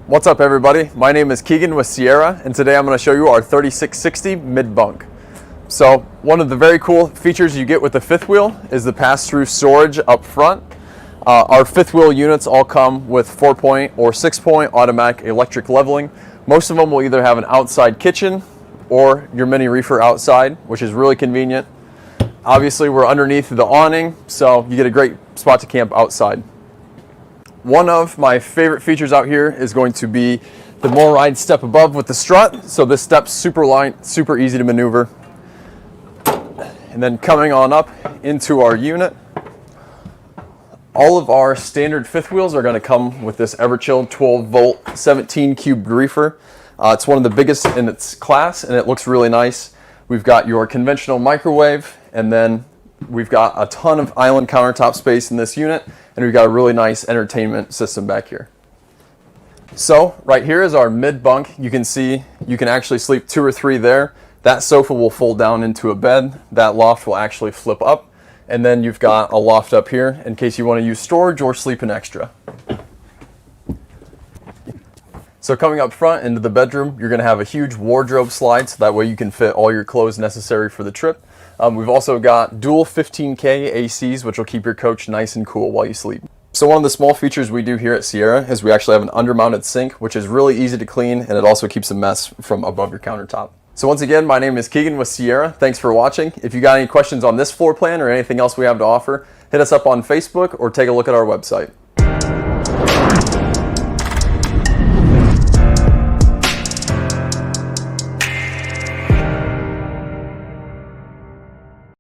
What's up everybody? My name is Keegan with Sierra, and today I'm going to show you our 3660 mid-bunk. So one of the very cool features you get with the fifth wheel is the pass-through storage up front. Our fifth wheel units all come with 4-point or 6-point automatic electric leveling. Most of them will either have an outside kitchen or your mini reefer outside, which is really convenient. Obviously we're underneath the awning, so you get a great spot to camp outside. One of my favorite features out here is going to be the MoRide step above with the strut. So this step's super light, super easy to maneuver. And then coming on up into our unit, all of our standard fifth wheels are going to come with this Everchill 12-volt 17 cube reefer. It's one of the biggest in its class, and it looks really nice. We've got your conventional microwave, and then we've got a ton of island countertop space in this unit, and we've got a really nice entertainment system back here. So right here is our mid bunk. You can see you can actually sleep 2 or 3 there. That sofa will fold down into a bed. That loft will actually flip up, and then you've got a loft up here in case you want to use storage or sleep an extra. So coming up front into the bedroom, you're going to have a huge wardrobe slide, so that way you can fit all your clothes necessary for the trip. We've also got dual 15K ACs, which will keep your coach nice and cool while you sleep. So one of the small features we do here at Sierra is we actually have an undermounted sink, which is really easy to clean, and it also keeps a mess from above your countertop. So once again, my name is Keegan with Sierra. Thanks for watching. If you got any questions on this floor plan or anything else we have to offer, hit us up on Facebook or take a look at our website.